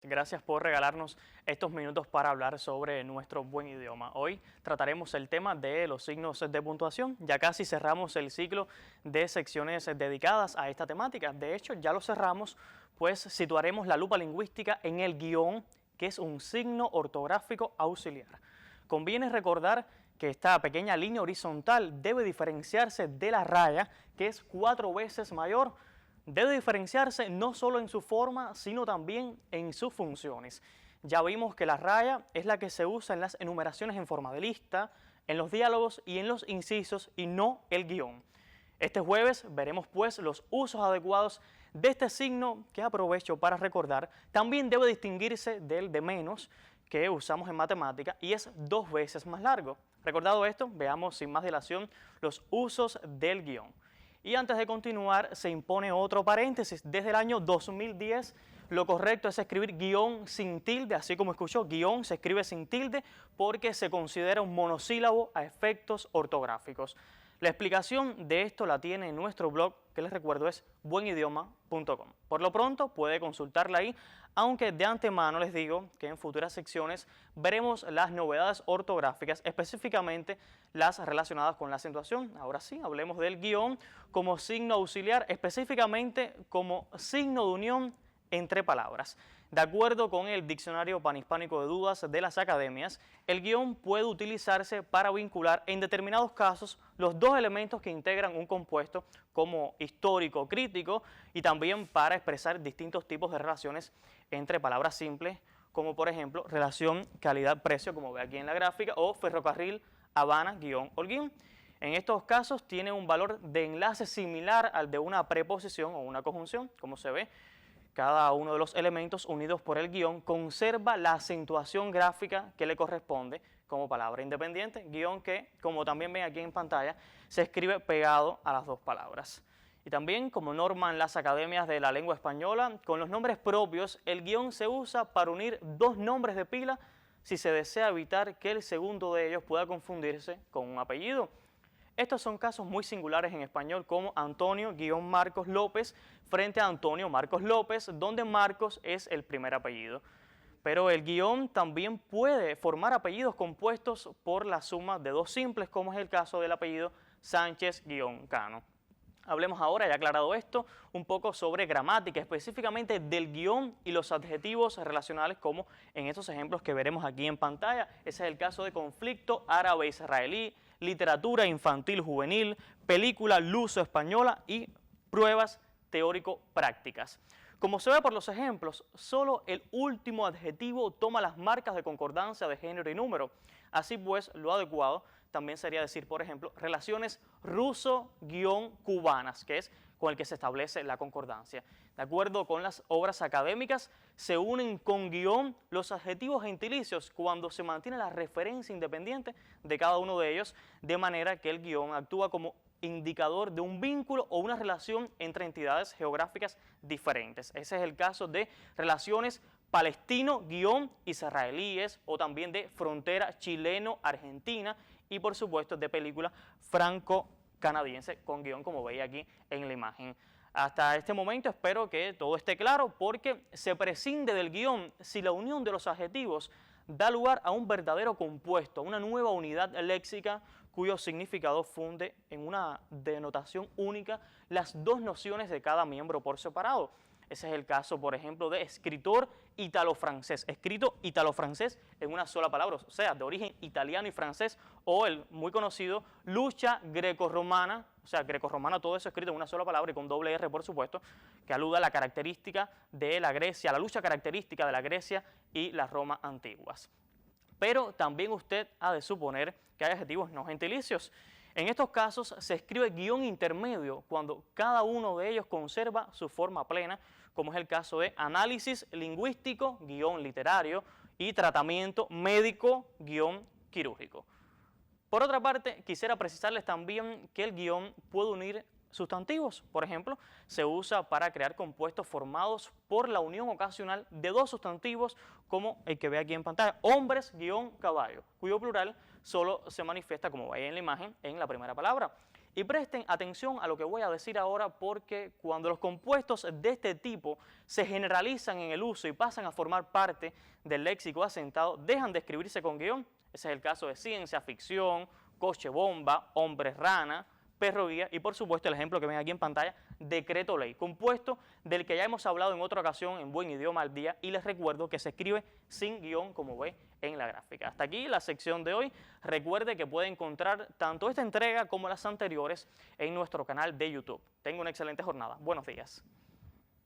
Gracias por regalarnos estos minutos para hablar sobre nuestro buen idioma. Hoy trataremos el tema de los signos de puntuación. Ya casi cerramos el ciclo de secciones dedicadas a esta temática. De hecho, ya lo cerramos, pues situaremos la lupa lingüística en el guión, que es un signo ortográfico auxiliar. Conviene recordar que esta pequeña línea horizontal debe diferenciarse de la raya, que es 4 veces mayor. Debe diferenciarse no solo en su forma, sino también en sus funciones. Ya vimos que la raya es la que se usa en las enumeraciones en forma de lista, en los diálogos y en los incisos, y no el guión. Este jueves veremos pues los usos adecuados de este signo, que aprovecho para recordar. También debe distinguirse del de menos, que usamos en matemática, y es 2 veces más largo. Recordado esto, veamos sin más dilación los usos del guión. Y antes de continuar, se impone otro paréntesis. Desde el año 2010, lo correcto es escribir guión sin tilde, así como escuchó, guión se escribe sin tilde porque se considera un monosílabo a efectos ortográficos. La explicación de esto la tiene en nuestro blog, que les recuerdo es buenidioma.com. Por lo pronto puede consultarla ahí, aunque de antemano les digo que en futuras secciones veremos las novedades ortográficas, específicamente las relacionadas con la acentuación. Ahora sí, hablemos del guión como signo auxiliar, específicamente como signo de unión entre palabras. De acuerdo con el Diccionario Panhispánico de Dudas de las Academias, el guión puede utilizarse para vincular en determinados casos los dos elementos que integran un compuesto, como histórico, crítico, y también para expresar distintos tipos de relaciones entre palabras simples, como por ejemplo relación calidad-precio, como ve aquí en la gráfica, o ferrocarril Habana-Holguín. En estos casos tiene un valor de enlace similar al de una preposición o una conjunción, como se ve. Cada uno de los elementos unidos por el guión conserva la acentuación gráfica que le corresponde como palabra independiente, guión que, como también ven aquí en pantalla, se escribe pegado a las dos palabras. Y también, como norman las academias de la lengua española, con los nombres propios, el guión se usa para unir dos nombres de pila si se desea evitar que el segundo de ellos pueda confundirse con un apellido. Estos son casos muy singulares en español, como Antonio-Marcos López frente a Antonio Marcos López, donde Marcos es el primer apellido. Pero el guión también puede formar apellidos compuestos por la suma de dos simples, como es el caso del apellido Sánchez-Cano. Hablemos ahora, ya aclarado esto, un poco sobre gramática, específicamente del guión y los adjetivos relacionales, como en estos ejemplos que veremos aquí en pantalla. Ese es el caso de conflicto árabe-israelí, literatura infantil juvenil, película luso-española y pruebas teórico-prácticas. Como se ve por los ejemplos, solo el último adjetivo toma las marcas de concordancia de género y número. Así pues, lo adecuado también sería decir, por ejemplo, relaciones ruso-cubanas, que es con el que se establece la concordancia. De acuerdo con las obras académicas, se unen con guión los adjetivos gentilicios cuando se mantiene la referencia independiente de cada uno de ellos, de manera que el guión actúa como indicador de un vínculo o una relación entre entidades geográficas diferentes. Ese es el caso de relaciones palestino-israelíes o también de frontera chileno-argentina y por supuesto de película franco-canadiense con guión, como veis aquí en la imagen. Hasta este momento espero que todo esté claro, porque se prescinde del guión si la unión de los adjetivos da lugar a un verdadero compuesto, a una nueva unidad léxica cuyo significado funde en una denotación única las dos nociones de cada miembro por separado. Ese es el caso, por ejemplo, de escritor italo-francés, escrito italo-francés en una sola palabra, o sea, de origen italiano y francés, o el muy conocido lucha grecorromana, o sea, grecorromana, todo eso escrito en una sola palabra y con doble R, por supuesto, que aluda a la característica de la Grecia, a la lucha característica de la Grecia y la Roma antiguas. Pero también usted ha de suponer que hay adjetivos no gentilicios. En estos casos se escribe guión intermedio cuando cada uno de ellos conserva su forma plena, como es el caso de análisis lingüístico, guión literario, y tratamiento médico, guión quirúrgico. Por otra parte, quisiera precisarles también que el guión puede unir sustantivos. Por ejemplo, se usa para crear compuestos formados por la unión ocasional de dos sustantivos, como el que ve aquí en pantalla, hombres-caballo, cuyo plural solo se manifiesta, como veis en la imagen, en la primera palabra. Y presten atención a lo que voy a decir ahora, porque cuando los compuestos de este tipo se generalizan en el uso y pasan a formar parte del léxico asentado, dejan de escribirse con guión. Ese es el caso de ciencia ficción, coche bomba, hombre rana, perro guía y por supuesto el ejemplo que ven aquí en pantalla, decreto ley, compuesto del que ya hemos hablado en otra ocasión en Buen Idioma al Día, y les recuerdo que se escribe sin guión, como ve en la gráfica. Hasta aquí la sección de hoy. Recuerde que puede encontrar tanto esta entrega como las anteriores en nuestro canal de YouTube. Tenga una excelente jornada. Buenos días.